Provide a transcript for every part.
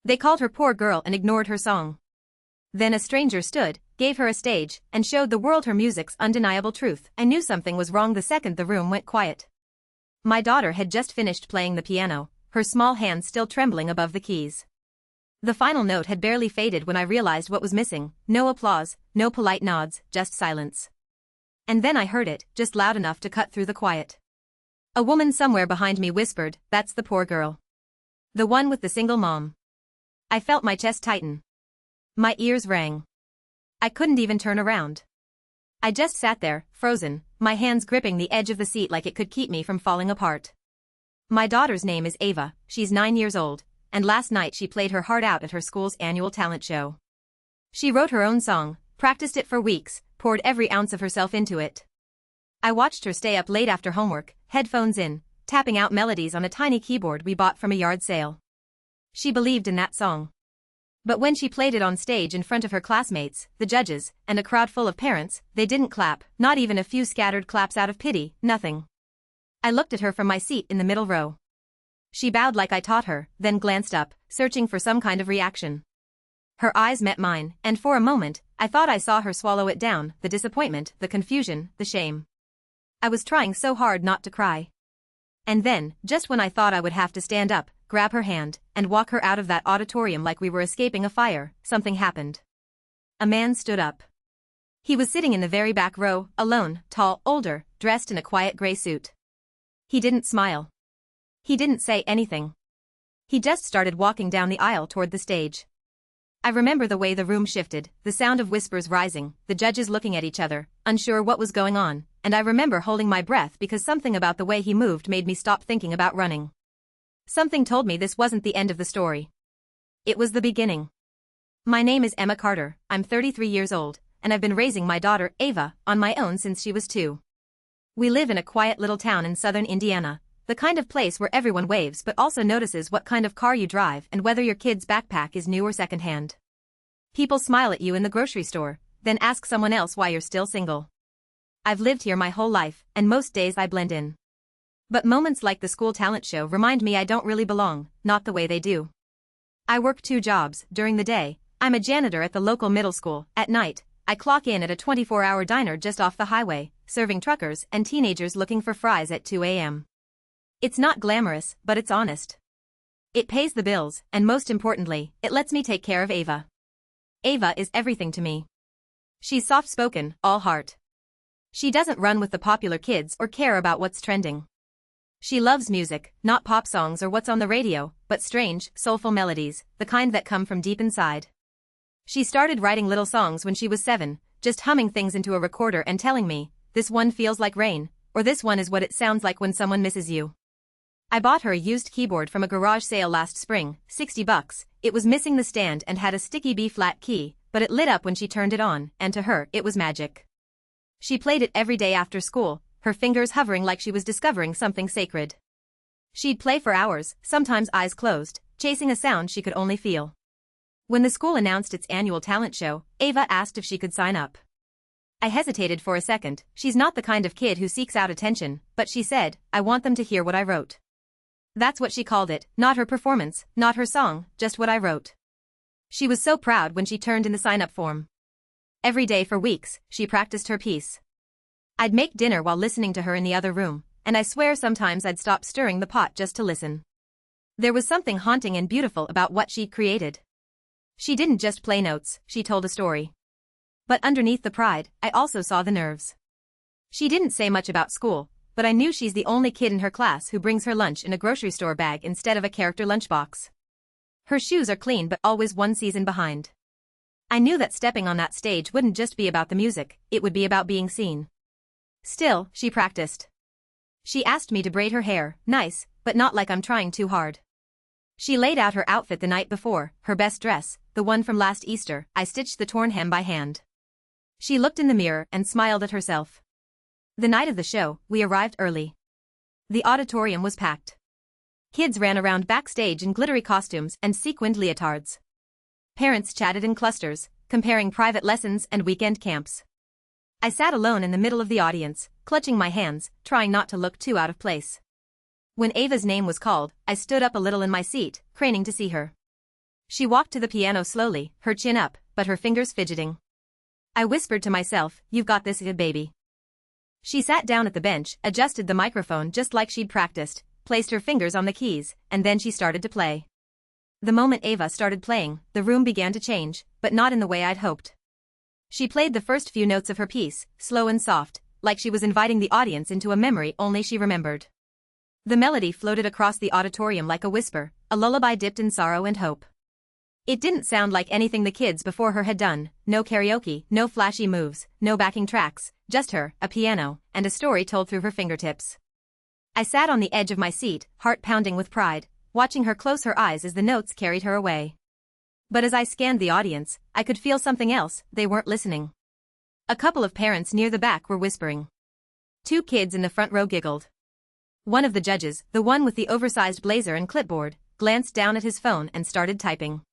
They called her poor girl and ignored her song. Then a stranger stood, gave her a stage, and showed the world her music's undeniable truth. I knew something was wrong the second the room went quiet. My daughter had just finished playing the piano, her small hands still trembling above the keys. The final note had barely faded when I realized what was missing: no applause, no polite nods, just silence. And then I heard it, just loud enough to cut through the quiet. A woman somewhere behind me whispered, "That's the poor girl. The one with the single mom." I felt my chest tighten. My ears rang. I couldn't even turn around. I just sat there, frozen, my hands gripping the edge of the seat like it could keep me from falling apart. My daughter's name is Ava, she's 9 years old, and last night she played her heart out at her school's annual talent show. She wrote her own song, practiced it for weeks, poured every ounce of herself into it. I watched her stay up late after homework, headphones in, tapping out melodies on a tiny keyboard we bought from a yard sale. She believed in that song. But when she played it on stage in front of her classmates, the judges, and a crowd full of parents, they didn't clap, not even a few scattered claps out of pity, nothing. I looked at her from my seat in the middle row. She bowed like I taught her, then glanced up, searching for some kind of reaction. Her eyes met mine, and for a moment, I thought I saw her swallow it down, the disappointment, the confusion, the shame. I was trying so hard not to cry. And then, just when I thought I would have to stand up, grab her hand, and walk her out of that auditorium like we were escaping a fire, something happened. A man stood up. He was sitting in the very back row, alone, tall, older, dressed in a quiet gray suit. He didn't smile. He didn't say anything. He just started walking down the aisle toward the stage. I remember the way the room shifted, the sound of whispers rising, the judges looking at each other, unsure what was going on, and I remember holding my breath because something about the way he moved made me stop thinking about running. Something told me this wasn't the end of the story. It was the beginning. My name is Emma Carter, I'm 33 years old, and I've been raising my daughter, Ava, on my own since she was 2. We live in a quiet little town in southern Indiana, the kind of place where everyone waves but also notices what kind of car you drive and whether your kid's backpack is new or secondhand. People smile at you in the grocery store, then ask someone else why you're still single. I've lived here my whole life, and most days I blend in. But moments like the school talent show remind me I don't really belong, not the way they do. I work 2 jobs. During the day, I'm a janitor at the local middle school. At night, I clock in at a 24-hour diner just off the highway, serving truckers and teenagers looking for fries at 2 a.m. It's not glamorous, but it's honest. It pays the bills, and most importantly, it lets me take care of Ava. Ava is everything to me. She's soft-spoken, all heart. She doesn't run with the popular kids or care about what's trending. She loves music, not pop songs or what's on the radio, but strange, soulful melodies, the kind that come from deep inside. She started writing little songs when she was 7, just humming things into a recorder and telling me, "This one feels like rain," or "This one is what it sounds like when someone misses you." I bought her a used keyboard from a garage sale last spring, $60. It was missing the stand and had a sticky B-flat key, but it lit up when she turned it on, and to her, it was magic. She played it every day after school, her fingers hovering like she was discovering something sacred. She'd play for hours, sometimes eyes closed, chasing a sound she could only feel. When the school announced its annual talent show, Ava asked if she could sign up. I hesitated for a second. She's not the kind of kid who seeks out attention, but she said, "I want them to hear what I wrote." That's what she called it, not her performance, not her song, just what I wrote. She was so proud when she turned in the sign-up form. Every day for weeks, she practiced her piece. I'd make dinner while listening to her in the other room, and I swear sometimes I'd stop stirring the pot just to listen. There was something haunting and beautiful about what she'd created. She didn't just play notes, she told a story. But underneath the pride, I also saw the nerves. She didn't say much about school, but I knew she's the only kid in her class who brings her lunch in a grocery store bag instead of a character lunchbox. Her shoes are clean but always one season behind. I knew that stepping on that stage wouldn't just be about the music, it would be about being seen. Still, she practiced. She asked me to braid her hair, nice, but not like I'm trying too hard. She laid out her outfit the night before, her best dress, the one from last Easter. I stitched the torn hem by hand. She looked in the mirror and smiled at herself. The night of the show, we arrived early. The auditorium was packed. Kids ran around backstage in glittery costumes and sequined leotards. Parents chatted in clusters, comparing private lessons and weekend camps. I sat alone in the middle of the audience, clutching my hands, trying not to look too out of place. When Ava's name was called, I stood up a little in my seat, craning to see her. She walked to the piano slowly, her chin up, but her fingers fidgeting. I whispered to myself, "You've got this, baby." She sat down at the bench, adjusted the microphone just like she'd practiced, placed her fingers on the keys, and then she started to play. The moment Ava started playing, the room began to change, but not in the way I'd hoped. She played the first few notes of her piece, slow and soft, like she was inviting the audience into a memory only she remembered. The melody floated across the auditorium like a whisper, a lullaby dipped in sorrow and hope. It didn't sound like anything the kids before her had done, no karaoke, no flashy moves, no backing tracks, just her, a piano, and a story told through her fingertips. I sat on the edge of my seat, heart pounding with pride, watching her close her eyes as the notes carried her away. But as I scanned the audience, I could feel something else, they weren't listening. A couple of parents near the back were whispering. 2 kids in the front row giggled. One of the judges, the one with the oversized blazer and clipboard, glanced down at his phone and started typing.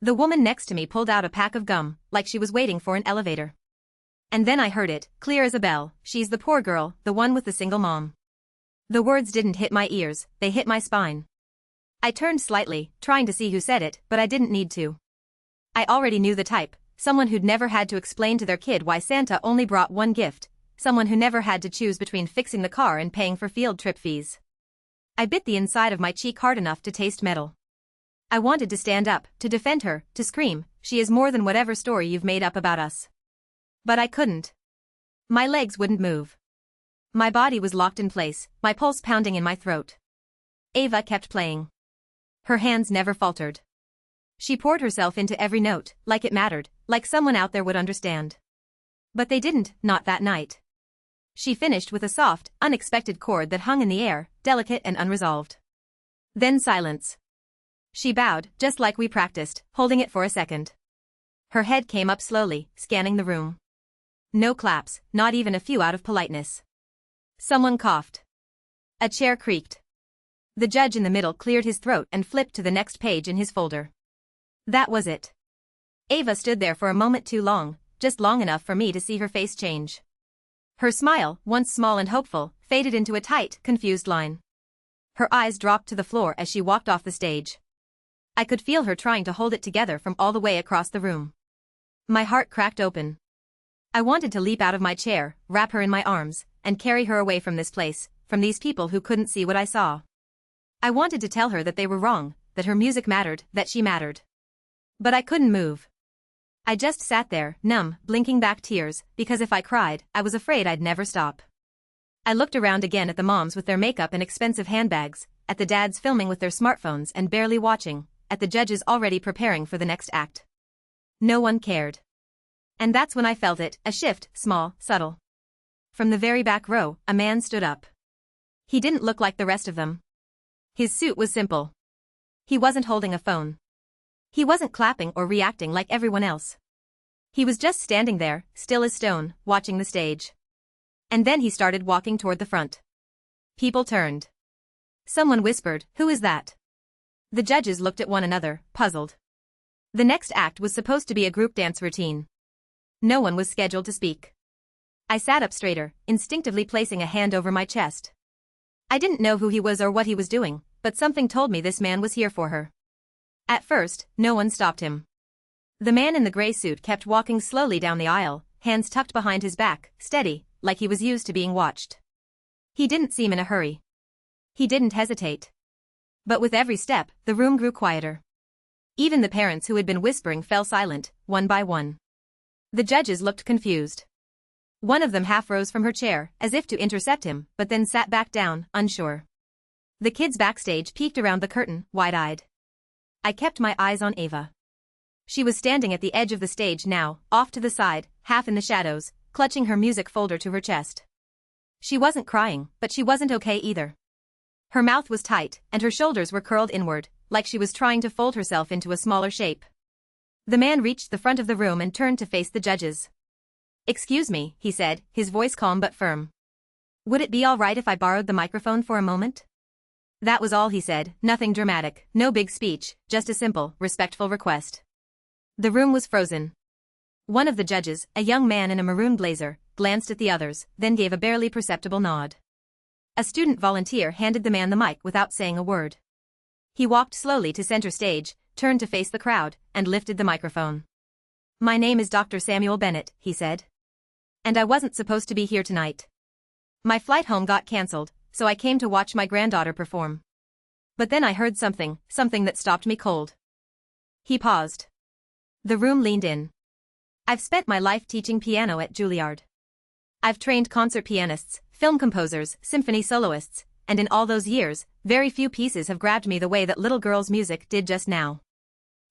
The woman next to me pulled out a pack of gum, like she was waiting for an elevator. And then I heard it, clear as a bell, "She's the poor girl, the one with the single mom." The words didn't hit my ears, they hit my spine. I turned slightly, trying to see who said it, but I didn't need to. I already knew the type, someone who'd never had to explain to their kid why Santa only brought one gift, someone who never had to choose between fixing the car and paying for field trip fees. I bit the inside of my cheek hard enough to taste metal. I wanted to stand up, to defend her, to scream, "She is more than whatever story you've made up about us." But I couldn't. My legs wouldn't move. My body was locked in place, my pulse pounding in my throat. Ava kept playing. Her hands never faltered. She poured herself into every note, like it mattered, like someone out there would understand. But they didn't, not that night. She finished with a soft, unexpected chord that hung in the air, delicate and unresolved. Then silence. She bowed, just like we practiced, holding it for a second. Her head came up slowly, scanning the room. No claps, not even a few out of politeness. Someone coughed. A chair creaked. The judge in the middle cleared his throat and flipped to the next page in his folder. That was it. Ava stood there for a moment too long, just long enough for me to see her face change. Her smile, once small and hopeful, faded into a tight, confused line. Her eyes dropped to the floor as she walked off the stage. I could feel her trying to hold it together from all the way across the room. My heart cracked open. I wanted to leap out of my chair, wrap her in my arms, and carry her away from this place, from these people who couldn't see what I saw. I wanted to tell her that they were wrong, that her music mattered, that she mattered. But I couldn't move. I just sat there, numb, blinking back tears, because if I cried, I was afraid I'd never stop. I looked around again at the moms with their makeup and expensive handbags, at the dads filming with their smartphones and barely watching, at the judges already preparing for the next act. No one cared. And that's when I felt it, a shift, small, subtle. From the very back row, a man stood up. He didn't look like the rest of them. His suit was simple. He wasn't holding a phone. He wasn't clapping or reacting like everyone else. He was just standing there, still as stone, watching the stage. And then he started walking toward the front. People turned. Someone whispered, "Who is that?" The judges looked at one another, puzzled. The next act was supposed to be a group dance routine. No one was scheduled to speak. I sat up straighter, instinctively placing a hand over my chest. I didn't know who he was or what he was doing, but something told me this man was here for her. At first, no one stopped him. The man in the gray suit kept walking slowly down the aisle, hands tucked behind his back, steady, like he was used to being watched. He didn't seem in a hurry. He didn't hesitate. But with every step, the room grew quieter. Even the parents who had been whispering fell silent, one by one. The judges looked confused. One of them half rose from her chair, as if to intercept him, but then sat back down, unsure. The kids backstage peeked around the curtain, wide-eyed. I kept my eyes on Ava. She was standing at the edge of the stage now, off to the side, half in the shadows, clutching her music folder to her chest. She wasn't crying, but she wasn't okay either. Her mouth was tight, and her shoulders were curled inward, like she was trying to fold herself into a smaller shape. The man reached the front of the room and turned to face the judges. "Excuse me," he said, his voice calm but firm. "Would it be all right if I borrowed the microphone for a moment?" That was all he said, nothing dramatic, no big speech, just a simple, respectful request. The room was frozen. One of the judges, a young man in a maroon blazer, glanced at the others, then gave a barely perceptible nod. A student volunteer handed the man the mic without saying a word. He walked slowly to center stage, turned to face the crowd, and lifted the microphone. "My name is Dr. Samuel Bennett," he said. "And I wasn't supposed to be here tonight. My flight home got cancelled, so I came to watch my granddaughter perform. But then I heard something that stopped me cold." He paused. The room leaned in. "I've spent my life teaching piano at Juilliard. I've trained concert pianists, film composers, symphony soloists, and in all those years, very few pieces have grabbed me the way that little girl's music did just now."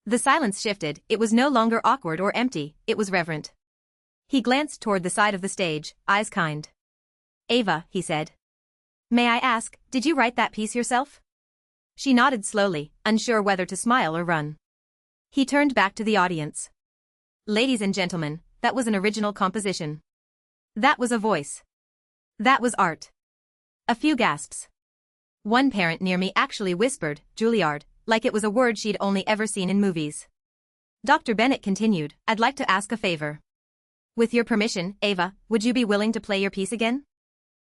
The silence shifted. It was no longer awkward or empty, it was reverent. He glanced toward the side of the stage, eyes kind. "Ava," he said. "May I ask, did you write that piece yourself?" She nodded slowly, unsure whether to smile or run. He turned back to the audience. "Ladies and gentlemen, that was an original composition. That was a voice. That was art." A few gasps. One parent near me actually whispered, "Juilliard," like it was a word she'd only ever seen in movies. Dr. Bennett continued, "I'd like to ask a favor. With your permission, Ava, would you be willing to play your piece again?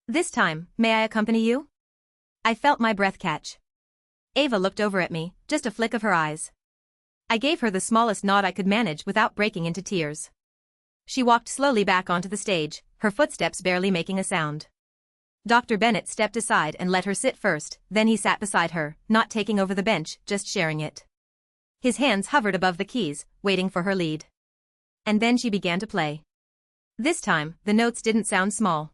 This time, may I accompany you?" I felt my breath catch. Ava looked over at me, just a flick of her eyes. I gave her the smallest nod I could manage without breaking into tears. She walked slowly back onto the stage, her footsteps barely making a sound. Dr. Bennett stepped aside and let her sit first, then he sat beside her, not taking over the bench, just sharing it. His hands hovered above the keys, waiting for her lead. And then she began to play. This time, the notes didn't sound small.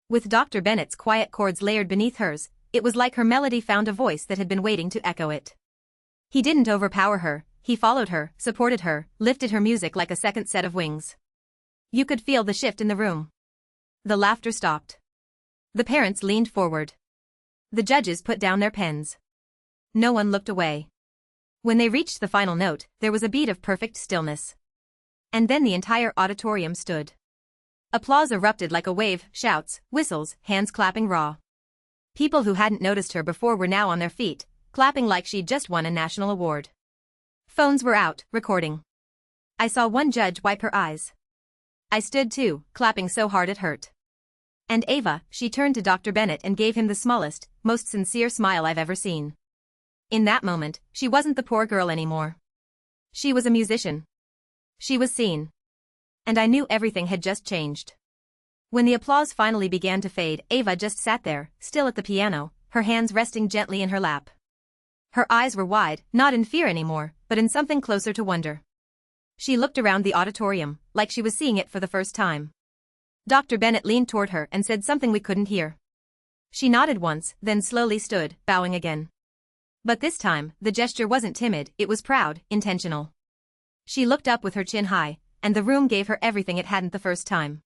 With Dr. Bennett's quiet chords layered beneath hers, it was like her melody found a voice that had been waiting to echo it. He didn't overpower her, he followed her, supported her, lifted her music like a second set of wings. You could feel the shift in the room. The laughter stopped. The parents leaned forward. The judges put down their pens. No one looked away. When they reached the final note, there was a beat of perfect stillness. And then the entire auditorium stood. Applause erupted like a wave, shouts, whistles, hands clapping raw. People who hadn't noticed her before were now on their feet, clapping like she'd just won a national award. Phones were out, recording. I saw one judge wipe her eyes. I stood too, clapping so hard it hurt. And Ava, she turned to Dr. Bennett and gave him the smallest, most sincere smile I've ever seen. In that moment, she wasn't the poor girl anymore. She was a musician. She was seen. And I knew everything had just changed. When the applause finally began to fade, Ava just sat there, still at the piano, her hands resting gently in her lap. Her eyes were wide, not in fear anymore, but in something closer to wonder. She looked around the auditorium, like she was seeing it for the first time. Dr. Bennett leaned toward her and said something we couldn't hear. She nodded once, then slowly stood, bowing again. But this time, the gesture wasn't timid, it was proud, intentional. She looked up with her chin high, and the room gave her everything it hadn't the first time.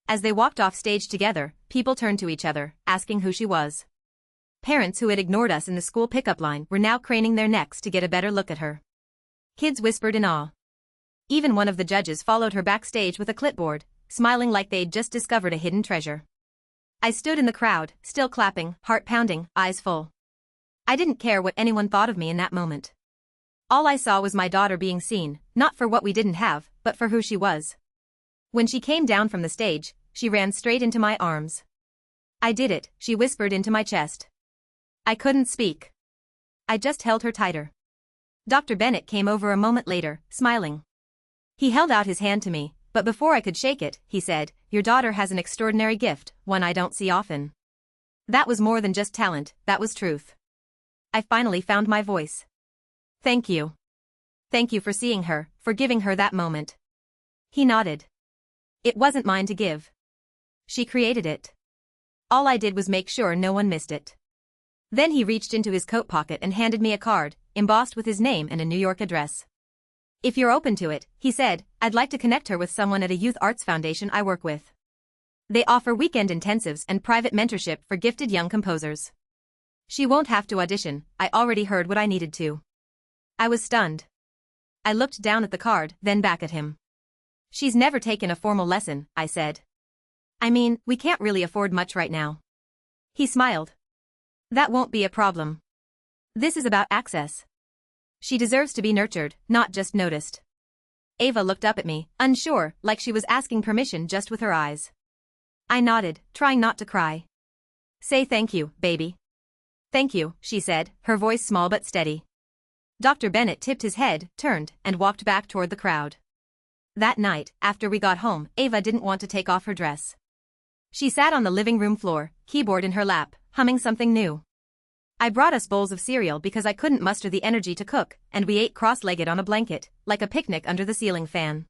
As they walked off stage together, people turned to each other, asking who she was. Parents who had ignored us in the school pickup line were now craning their necks to get a better look at her. Kids whispered in awe. Even one of the judges followed her backstage with a clipboard, smiling like they'd just discovered a hidden treasure. I stood in the crowd, still clapping, heart pounding, eyes full. I didn't care what anyone thought of me in that moment. All I saw was my daughter being seen, not for what we didn't have, but for who she was. When she came down from the stage, she ran straight into my arms. "I did it," she whispered into my chest. I couldn't speak. I just held her tighter. Dr. Bennett came over a moment later, smiling. He held out his hand to me, but before I could shake it, he said, "Your daughter has an extraordinary gift, one I don't see often." That was more than just talent, that was truth. I finally found my voice. "Thank you. Thank you for seeing her, for giving her that moment." He nodded. "It wasn't mine to give. She created it. All I did was make sure no one missed it." Then he reached into his coat pocket and handed me a card, embossed with his name and a New York address. "If you're open to it," he said, "I'd like to connect her with someone at a youth arts foundation I work with. They offer weekend intensives and private mentorship for gifted young composers. She won't have to audition, I already heard what I needed to." I was stunned. I looked down at the card, then back at him. "She's never taken a formal lesson," I said. "I mean, we can't really afford much right now." He smiled. "That won't be a problem. This is about access. She deserves to be nurtured, not just noticed." Ava looked up at me, unsure, like she was asking permission just with her eyes. I nodded, trying not to cry. "Say thank you, baby." "Thank you," she said, her voice small but steady. Dr. Bennett tipped his head, turned, and walked back toward the crowd. That night, after we got home, Ava didn't want to take off her dress. She sat on the living room floor, keyboard in her lap, humming something new. I brought us bowls of cereal because I couldn't muster the energy to cook, and we ate cross-legged on a blanket, like a picnic under the ceiling fan.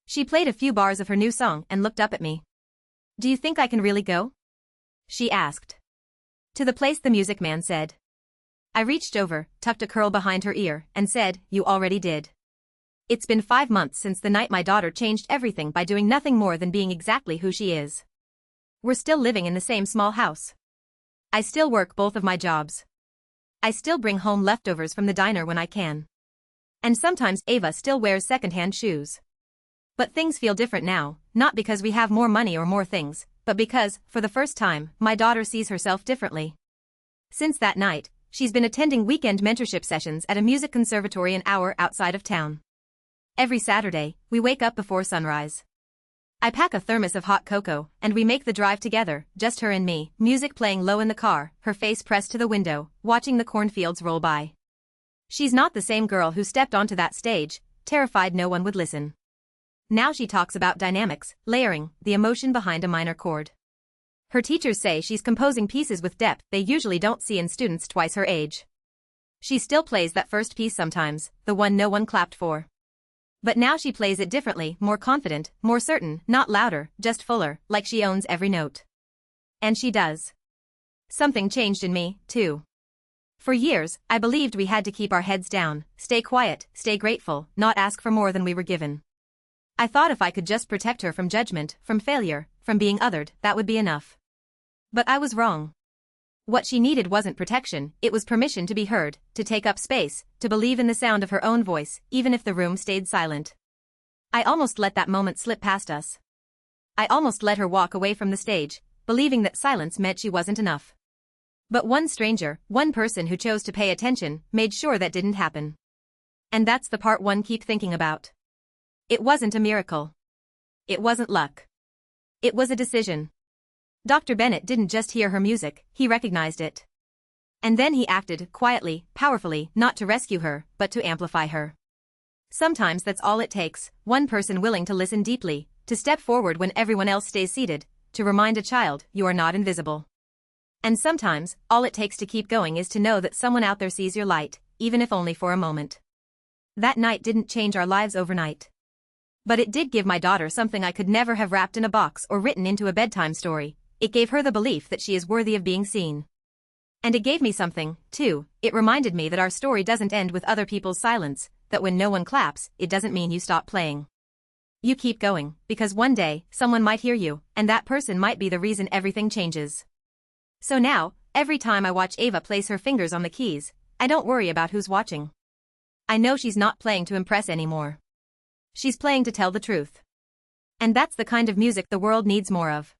She played a few bars of her new song and looked up at me. "Do you think I can really go?" she asked. "To the place the music man said." I reached over, tucked a curl behind her ear, and said, "You already did." It's been 5 months since the night my daughter changed everything by doing nothing more than being exactly who she is. We're still living in the same small house. I still work both of my jobs. I still bring home leftovers from the diner when I can. And sometimes Ava still wears secondhand shoes. But things feel different now, not because we have more money or more things, but because, for the first time, my daughter sees herself differently. Since that night, she's been attending weekend mentorship sessions at a music conservatory an hour outside of town. Every Saturday, we wake up before sunrise. I pack a thermos of hot cocoa, and we make the drive together, just her and me, music playing low in the car, her face pressed to the window, watching the cornfields roll by. She's not the same girl who stepped onto that stage, terrified no one would listen. Now she talks about dynamics, layering, the emotion behind a minor chord. Her teachers say she's composing pieces with depth they usually don't see in students twice her age. She still plays that first piece sometimes, the one no one clapped for. But now she plays it differently, more confident, more certain, not louder, just fuller, like she owns every note. And she does. Something changed in me, too. For years, I believed we had to keep our heads down, stay quiet, stay grateful, not ask for more than we were given. I thought if I could just protect her from judgment, from failure, from being othered, that would be enough. But I was wrong. What she needed wasn't protection, it was permission to be heard, to take up space, to believe in the sound of her own voice, even if the room stayed silent. I almost let that moment slip past us. I almost let her walk away from the stage, believing that silence meant she wasn't enough. But one stranger, one person who chose to pay attention, made sure that didn't happen. And that's the part one keep thinking about. It wasn't a miracle. It wasn't luck. It was a decision. Dr. Bennett didn't just hear her music, he recognized it. And then he acted, quietly, powerfully, not to rescue her, but to amplify her. Sometimes that's all it takes, one person willing to listen deeply, to step forward when everyone else stays seated, to remind a child, you are not invisible. And sometimes, all it takes to keep going is to know that someone out there sees your light, even if only for a moment. That night didn't change our lives overnight. But it did give my daughter something I could never have wrapped in a box or written into a bedtime story. It gave her the belief that she is worthy of being seen. And it gave me something, too. It reminded me that our story doesn't end with other people's silence, that when no one claps, it doesn't mean you stop playing. You keep going, because one day, someone might hear you, and that person might be the reason everything changes. So now, every time I watch Ava place her fingers on the keys, I don't worry about who's watching. I know she's not playing to impress anymore. She's playing to tell the truth. And that's the kind of music the world needs more of.